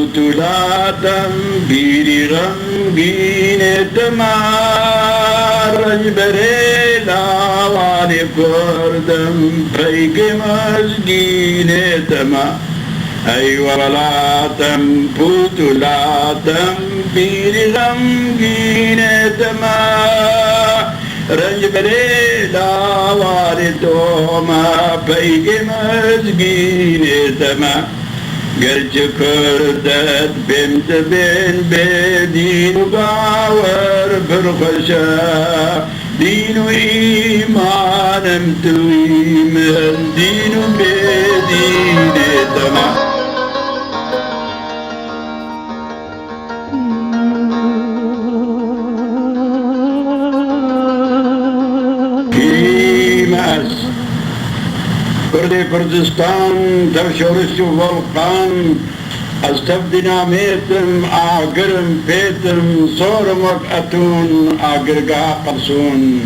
بطولاتم بیری غمگین تمار رجبری لاوانی کردم پیک مزگین تمار ای ولاتم بطولاتم بیری غمگین تمار رجبری لاوانی توما پیک مزگین تمار گرچ کردت بمت بین بدین و باور برخشا دین و ایمانم توی من دین و بدین تمام کرد کردستان در شورش و ولقان از تف دینامیتم آگرم پیتم صورم وقتون آگرگاه قرسون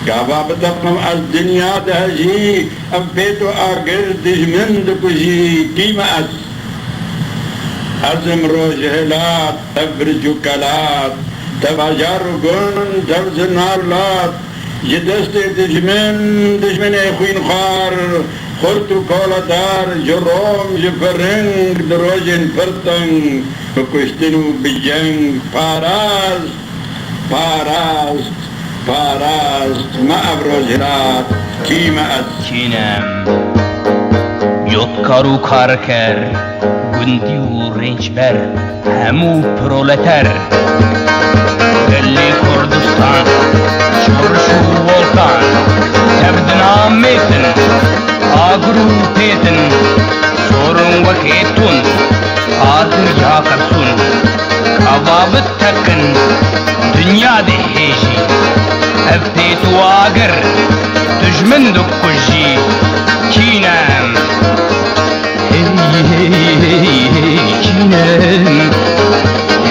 گاوا بتقم از دنیا دهجی اب پیتو آگر دجمن دکجی کیم ازم روجهلات تبرج و کلات تباجار گن تبزنار لات جدست دجمن خوین خار خورتو کولدار جروم جفرنگ دروجن پرتنگ بکشتنو بجنگ پاراست ما ابروجرات کیم کینم یودکارو کارکر گندی و رنجبر همو پرولتر گلی کردستان شورش و ولکان تبدنا میتن آگرو پیتن سورن وکیتون آگر یا کرسون کبابت تکن دنیا ده هیجی افیتو آگر دجمن دو کجی کینم hey kinem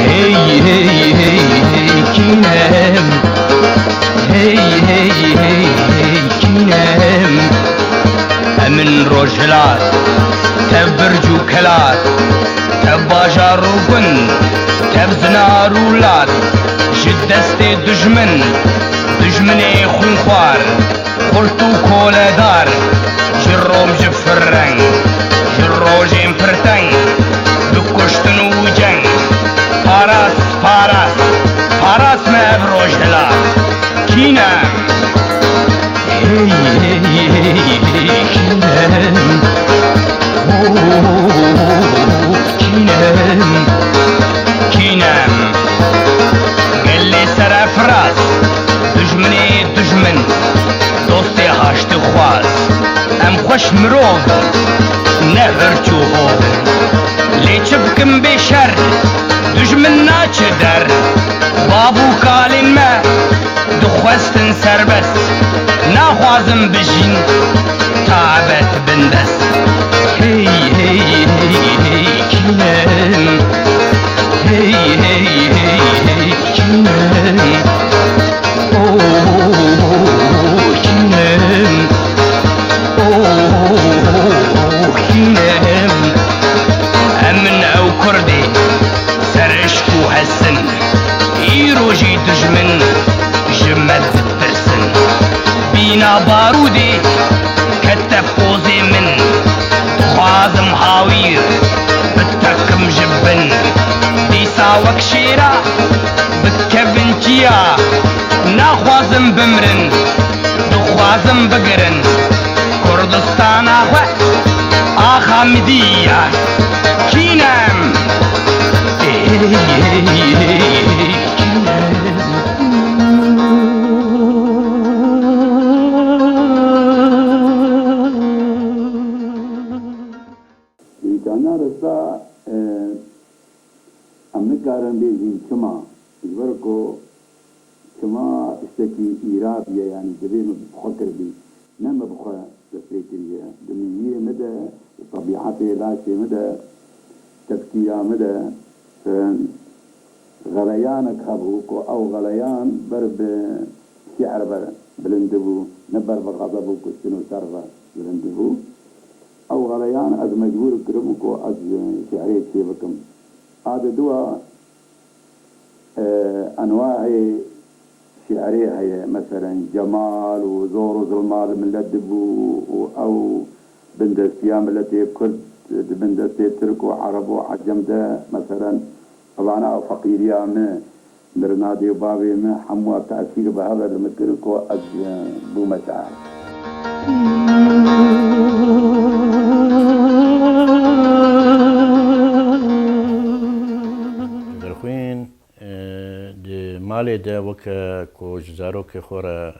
hey kinem hey kinem من روجلات تبرجو كلات تباجار وقن تبزنار ولاد جدستي دجمني خون خوار خلطو كولا دار جروم جفرن جروجين پرتن دكشتن وجن پاراس ما بروجلات كينا کینم گلی سر فراس دجمنی دجمن دوستی هاشت خواز ام خوش مروب نهرچو هو لیچ بکم بشر دجمن ناچ در بابو کالین ما دخواستن سربست نخوازم بجین تعبت بندست hey kinem hey kinem kinem kinem امن او كردي سرشكو هسن ايروجي دجمن جمد ترسن بينا بارودي كتف قوزي من خوازم هاوير بتكم جبن ديسا وكشيرا بتكبن جيا ناخوازم بمرن دخوازم بقرن كردستان آخا مدية كينام امنکارن بیجین چما ورکو چما اشتکی ایرابیه یعنی جبین بخکر بی نم بخوا تفکریه دنیای مده طبیعت لاشی مده تفکیرا مده غلیان کبو کو او غلیان بر به شعر بر بلندبو نبر بغضبو کشتنو سرفا بلندبو او غلیان از مجبور کربو کو از شعری چی بکم هذا دوا أنواع شعرية هي مثلا جمال وزور وظلمال من لدب أو بندستيام التي كرد بندستي ترك وعرب وعجم ده مثلا طبعا أو فقيريا ما مرنادي وبابي ما حموا تأثير بهذا المتركو بو مشاعر درخوين د مالي ده وكا كو جزاروكي خورا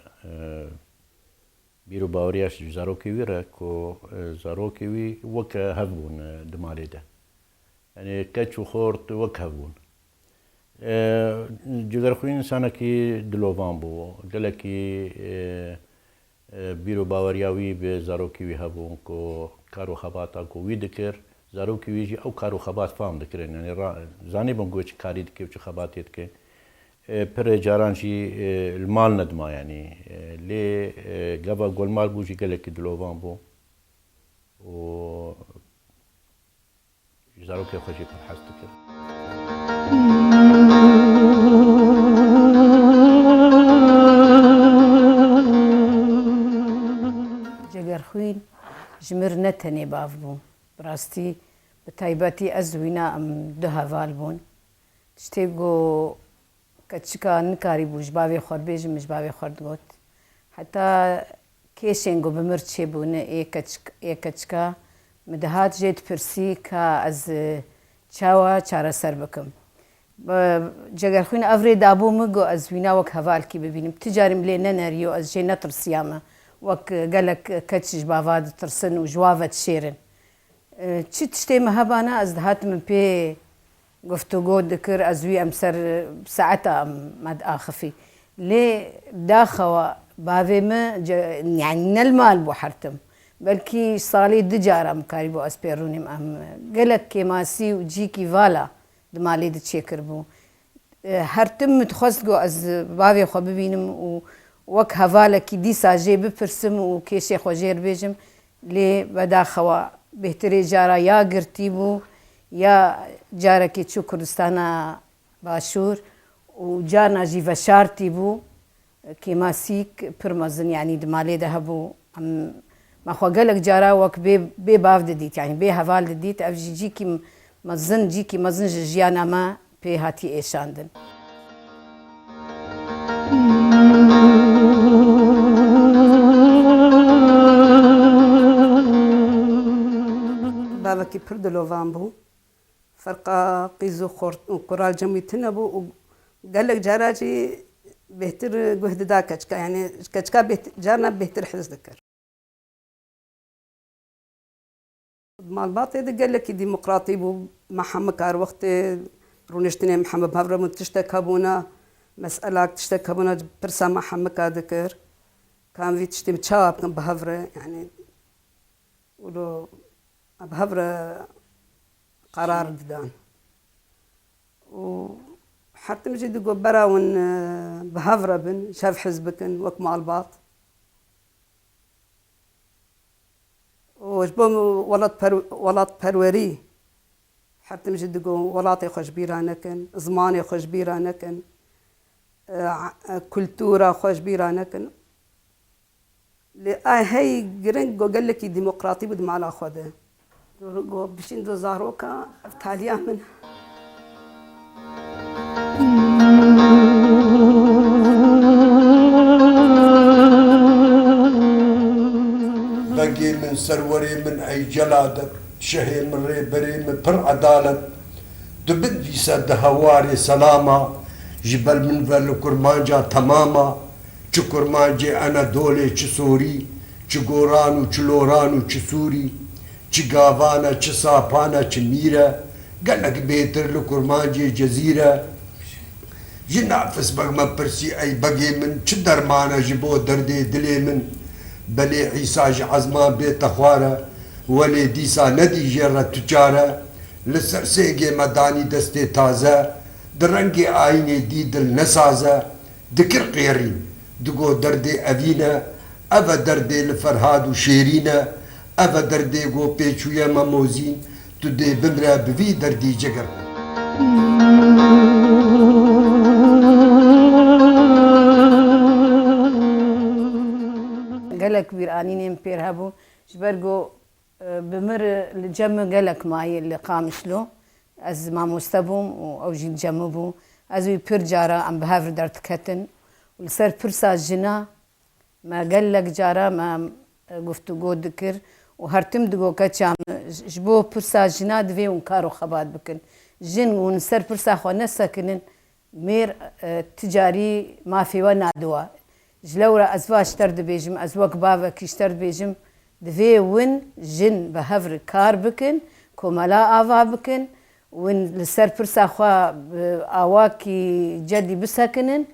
بيرو باورياش جزاروكي ويرا كو زاروكي وي وكا هفبون د مالي ده يعني كاتشو خورت وكا هفبون جدرخوين سانكي دلوفان بو قالكي بيرو باورياوي بزاروكي وي هفبون كو كارو خباتا كو وي دكر زاروكي ويجي او كارو خبات فام دكرين يعني زاني بنقول كاري دكي وش خبات يدكي پر جارانجي المال ندما يعني لي قبا قول مال بوجي قالك دلوفان بو و زاروكي خوشي كن حس دكر جگر خوين جمر نتني بافبون براستي بتايباتي أزوينا أم ده فالبون تشتيقو كتشكا نكاري بوش بابي خورد بيجي مش بابي خورد قوت حتى كيشينغو بمرتشي بون اي كتشكا مدهات جيت برسي كا از چاوا چارا سر بكم جگر خوين افري دابو مگو أزوينا وك هفالكي ببينم تجارم لي ننريو از جي نطر سياما وك قالك كتشج بافاد ترسن وجوافت شيرن چی تشتی مهبانا از دهات من پی گفتگو دکر ازوی امسر ساعتا مد آخفی لی داخوا باوی ما يعني نلمال بو حرتم بلكي صالي دجارة مكاري بو اسبيرونيم قلك كيماسي وجيكي فالا دمالي دتشيكر بو هرتم متخصقو از باوي خو ببينم وك هفالا كي دي ساجي بپرسم وكيشي خو جير بيجم لي بداخوا بهتري جارا يا قرتيبو يا جارا كي تشو كردستانا باشور وجارنا جي فشارتيبو كيما سيك برمزن يعني دمالي دهبو ما خو قالك جارا وك بي باف دديت يعني بي هفال دديت اف جيكي مزن جيكي مزن جيانا ما بي هاتي ايشاندن بابا كي برد لوفامبو فرقا قيزو قرال جمي تنبو وقال لك جاراجي بهتر جهد دا كشكا يعني كشكا جارنا بهتر حز ذكر مال باطي قال لك ديمقراطي بو محمد كار وقت رونشتني محمد بهبره متشتكى بونا مسألة تشتكى بونا برسا محمد كذكر كان في تشتم تشاب كان بهبره يعني ولو بهبره قرار ددان وحتى مجد يقول براون بهبره بن شاف حزبكن وك مال باط وجبهم ولات بروري حتى مجد يقول ولاتي خوش بيرانكن زماني خوش بيرانكن كلتورة خوش بيرانكن هاي جرينجو قال لك ديمقراطي بدم على خده رجوا بشين دو زاروكا تاليا من بقي من سروري من أي جلادة شهي من ريبري من بر عدالة دبدي سد هواري سلامة جبل من فل كرمانجا تماما چ كرمانجي أنا دولي چ سوري چ غورانو چ لورانو چ سوري چ غاوانا چ ساپانا چ ميرا قالك بيتر لكرمانجي جزيرة ينافس بغما برسي أي بقي من چ درمانا جبو دردي دلي من بلي عيسى عزمان بيت خوارة ولي ديسا ندي جرة تجارة لسرسيجي مداني دستي تازة درنگي آيني دي دل نسازة دكر قيرين دقو دردي أبينا أفا دردي لفرهاد وشيرينا أفا دردي قو بيچويا مموزين تدي بمرا بفي دردي جگر قالك بيرانين بير هبو جبرجو بمر الجم قالك ماي اللي قامش له از ما مستبهم او جي جمبو از بير جارا ام بهافر درت كتن ولسر برسا جنا ما قالك جارا ما قفتو قو ذكر وهرتم دقو كتشام جبو برسا جنا دفي ونكارو خبات بكن جن ونسر برسا خو نسكنن مير تجاري ما في ونا دوا جلورا ازواج ترد بيجم ازواج بابا كيشترد بيجم دفي ون جن بهفر كار بكن كوملا آوا بكن ون لسر برسا خوا آواكي جدي بسكنن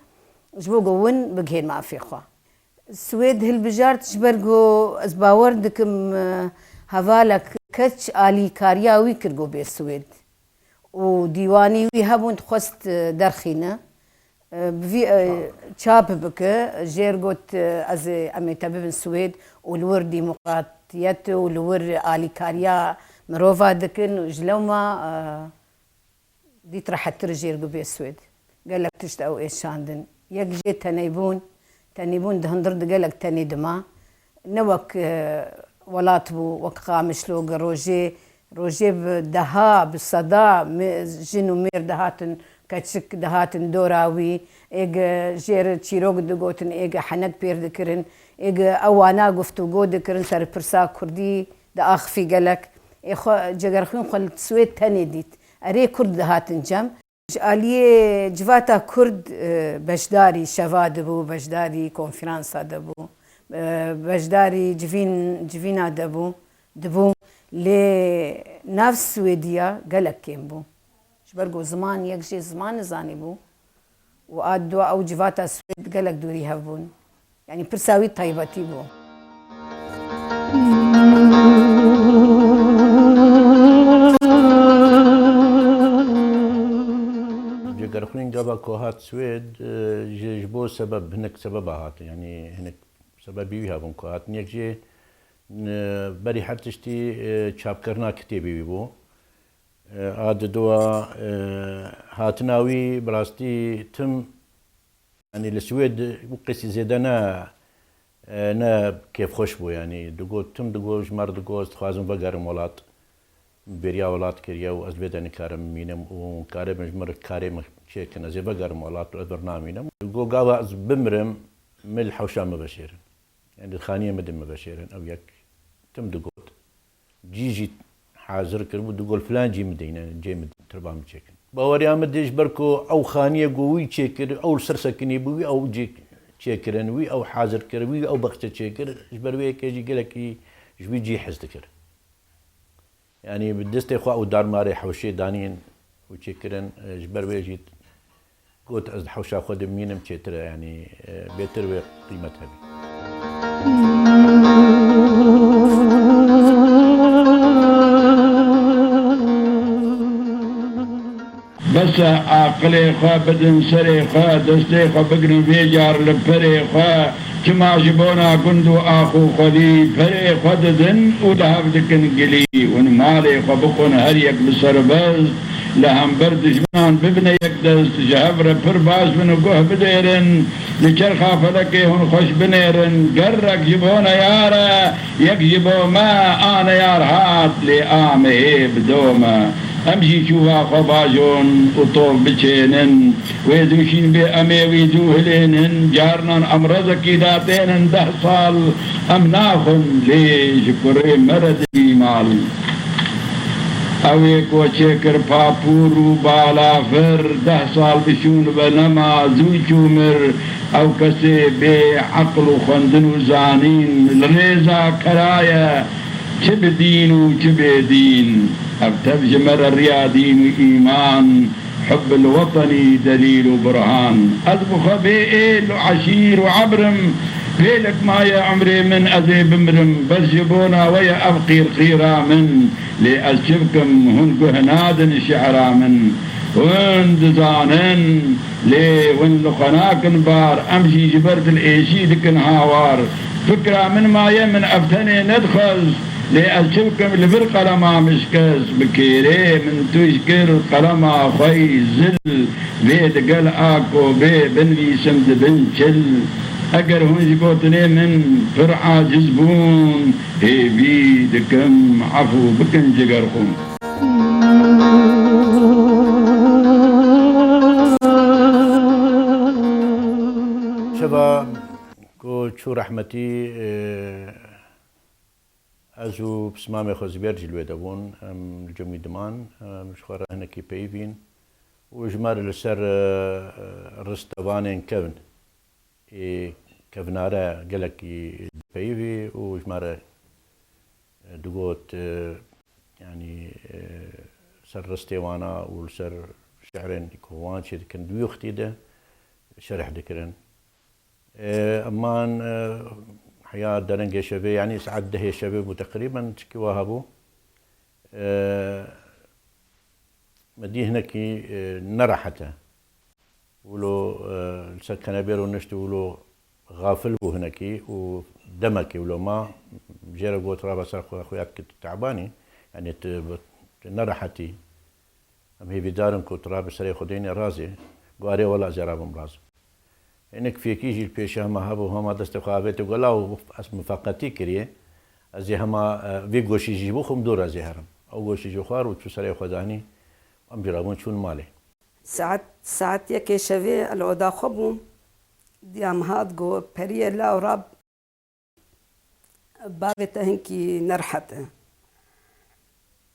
جبوغو ون بجهين ما في خوا السويد هالبجارت جبرغو ازباور دكم هفالك كتش آلي كارياوي كرغو بي السويد وديواني وي هبون تخست درخينه بفي تشاب بك جيرغوت از اميتا بن السويد والور ديمقراطيات والور آلي كاريا مروفا دكن وجلوما دي راح ترجيرغو بي السويد قال لك تشتاو ايش شاندن يك جي تنيبون دهندرد قال لك تاني دما نوك ولاتبو وك قامشلو روجي بدها بالصدا جنو مير دهاتن كتشك دهاتن دوراوي ايج جير تشيروغ دغوتن ايج حنك بير ذكرن ايج اوانا قفتو جو ذكرن سر برسا كردي دا اخفي قالك اخو جغرخين قل سويد تاني ديت اري كرد دهاتن جم آلیه جواتا کرد بجداری شواد بو بجداری کنفرانسا دبو بجداری جوینا دبو لی نفس سویدیا گلک کم بو جبرگو زمان یک جی زمان زانی بو و آدوا او جواتا سوید گلک دوری هبون یعنی پرساوی طیبتی بو جرخلين جابا كوهات سويد جبو سبب هناك سبب هات يعني هناك سبب بيها بون كوهات نيك جي بري حتشتي تشاب كرنا كتابي بو عاد دوا هاتناوي براستي تم يعني السويد وقسي زيدنا نا كيف خوش بو يعني دقو تم دقو جمار دقو استخوازم بقارم ولات بريا ولات كريا وازبيدان كارم مينم وكارم جمر كارم شيكن ازي بقارم ولات برنامجنا دقو قاوا از بمرم من الحوشة مباشرا يعني الخانية مدن مباشرا او يك تم دقوت جيجي حاضر كربو دقول فلان جي مدينة جي مدينة تربام شيكن باوريا مديش بركو او خانية قوي شيكر او سرسكني بوي او جي شيكرن وي او حاضر كروي او بختة شيكر جبروي كيجي قالك جوي جي حزتكر يعني بدست اخوا او دار ماري حوشي دانين وشيكرن جبروي جيت قلت از حوشا خود مينم تشتري يعني بيتر قيمتها بي بس عقلي خوا بدن سري خوا دستي خوا بقرن بيجار لبري خوا كما جبونا كندو اخو خدي بري خوا ددن ولهب دكن قلي ونمالي خوا بقون هريك بسرباز لهم بردش منان ببنى يكدس جهبر برباز من قوه بديرن لجرخا فلكي هن خوش بنيرن قرق جبونا يارا يكجبو ما انا يار هات لآمه بدوما امشي شوها خباجون وطول بچينن ويدوشين بأمي ويدوهلينن جارنان امرزكي داتينن 10 صال امناخن ليش كري مرد مال اوی کو چکر پاپورو بالا فر 10 صال بشون بنما زوی چومر او کسی بی عقل و خندن و زانین لريزا كرايا چه بدين و چه بدين ابتب جمر الرياضين و ايمان حب الوطني دليل وبرهان اذبخ بيئل وعشير وعبرم بيلك ما يا عمري من أذي بمرم بس جبونا ويا أبقي الخيرا من لأسجبكم هنكو هنادن شعرا من وين دزانن لي وين لخناكن بار أمشي جبرت الإيشي دكن هاوار فكرة من ما يمن أفتني ندخل لأشبكم لبر قلما مشكس بكيري من تشكر قلما خوي زل بيد قل آكو بي بن لي سمد بن شل اگر هونج قوتني من فرعا جزبون هي بيدكم عفو بكن جقركم شبا كو شو رحمتي ازو بسمامي خوزبير جلوه دابون الجمعي دمان مشخورة هنا كي بيفين وجمار لسر رستوانين كفن كفنارة قلقي بيفي وجمار دقوت يعني سر رستوانا والسر شعرين كوان شي كان دويختي ده شرح ذكرن امان حياة درنجة شبه يعني سعد ده شبه تقريبا تشكي وهابو مدي هناكي نرحته ولو السكنة بيرو نشتو ولو غافل بو هناكي ودمكي ولو ما جيرا قوت رابا سرخو اخوياك تعباني يعني نرحتي ام هي بدارن كو تراب سري خديني رازي قاري ولا زرابم رازي انك في كيجي البيشة هما هابو هما دست خوابت وقلاو اسم فقطي كريه ازي هما في غوشي جيبو خم دور ازي هرم او غوشي جوخار وتشو سري خداني ام جرابون شون مالي ساعت يكي شوي العدا خبو ديام هاد جو بريه لا وراب بابته هنكي نرحته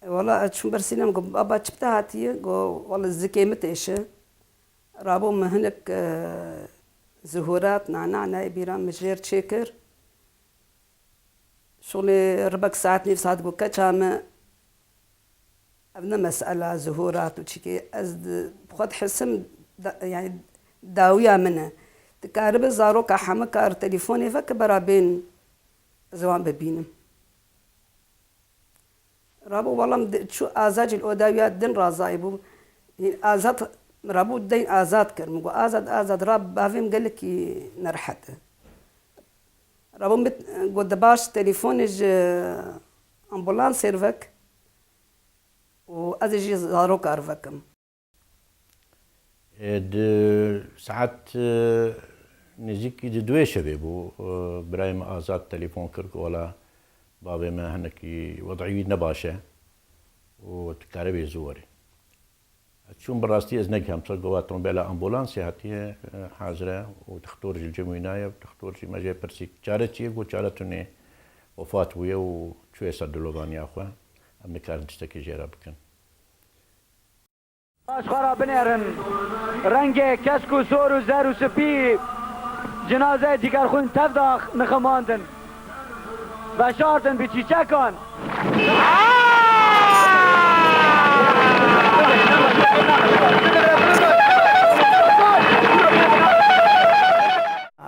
والله شو برسينم جو بابا شبتها هاتي جو والله الزكي متيشه رابو مهنك زهورات نعناع نايبيران مجير تشيكر شغلي ربك ساعات نفس هاد جو كتشام ابنا مسألة زهورات وشيكي ازد بخد حسم يعني داوية منها تكارب زاروك حمكار تليفوني فك برابين زوان ببينم رابو والله شو ازاج الاوداويات دين رازايبو ازاد رابو دين ازاد كرمو ازاد راب بافيم قال لك نرحته رابو قد باش تليفونج امبولانس سيرفك وازجي زاروك ارفكم ساعات نزيكي دوي شبابو برايم ازاد تليفون كرك ولا بابي ما هنكي وضعي نباشه وتكاربي زوري تشوم براستي ازنك هم صقوات بلا امبولانس هاتيه حاضره وتختار الجمعينايه وتختار شي ماجي برسيك جارتي قو جارتني وفات ويا وشوي صدلوغان يا اخوان ام كارن تشتكي جيرا بكن اشخارا بنيرن رنگ کسکو زور و زر و سپی جنازه دیگر خون تفداخ نخماندن و شاردن به چیچکان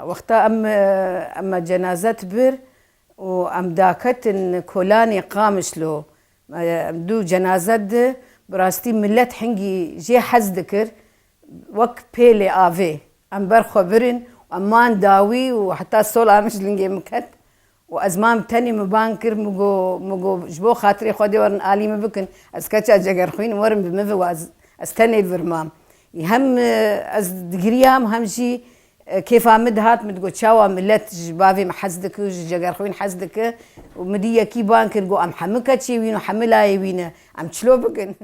وقتا اما جنازة بر وام داكت كولاني قامش له دو جنازة براستي ملت حنجي جي حز ذكر وك بيلي آفي ام برخو برن وامان داوي وحتى الصولة مش لنجي مكت وازمام تاني مبانكر مگو جبو خاطري خودي ورن آلي مبكن اسكتشا جاگر خوين ورن بمفي واز استني الفرمام يهم از دقريام همشي كيف عمد هات متقو تشاوا ملت جبافي محزدك جاگر خوين حزدك ومدية كي بانكر جو ام حمكت شي وينو حملاي وينو ام تشلو بكن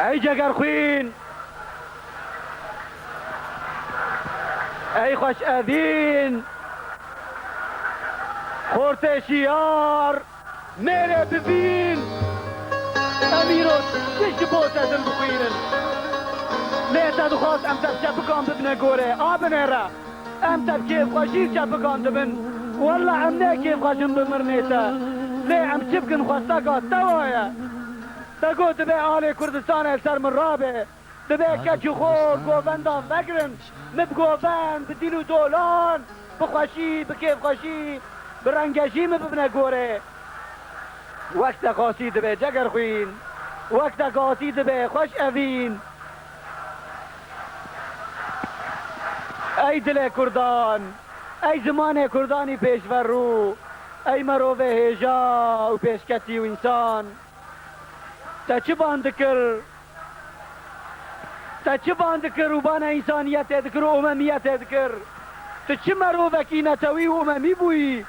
ای جگرخوین ای خوش اذین خورت شیار میره ببین امیروت چشت بوت از بخوینن لیتا دخواست ام تب چپکان ببنه گوره آبنه را ام تب که خوشیر چپکان دبن والله عمنا كيف خشم بمرنيتا ليه عم تبكن خوستاقات توايا تقول تبي آلي كردستان السر من رابع تبي كاتشو خور قوبندان فكرن مبقوبان بديلو دولان بخوشي بكيف خوشي برنگشي مببنا قوري وقت قاسي تبي جگر خوين وقت قاسي تبي خوش اوين ای دل کردان ای زمان کردانی پیشور رو ای مروه هیجا و پیشکتی و انسان تا چه باند کر و بان انسانیت دکر و اممیت دکر تا چه مروه کی نتوی و اممی بوی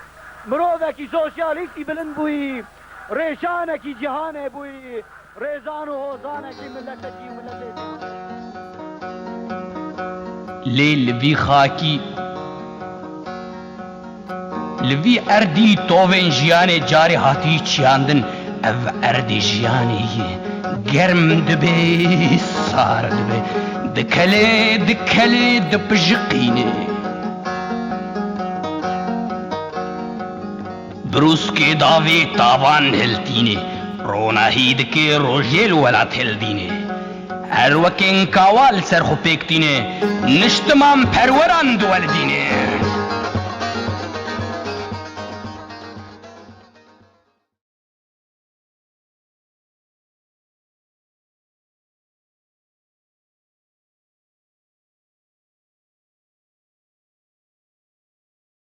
مروه کی سوشیالیستی بلند بوی ریشانه کی جهانه بوی ریزان و حوزانه کی ملکتی و ملتی ليل في خاكي لفي أردي توفين جياني جاري هاتي چياندن اف أردي جياني گرم دبي سار دبي دكالي دبجقيني بروس كي داوي تابان هلتيني رونا هيدكي روجيل ولا تهلديني هر وکن کاوال سر خو پیکتینه نشتمام پروران دوال دینه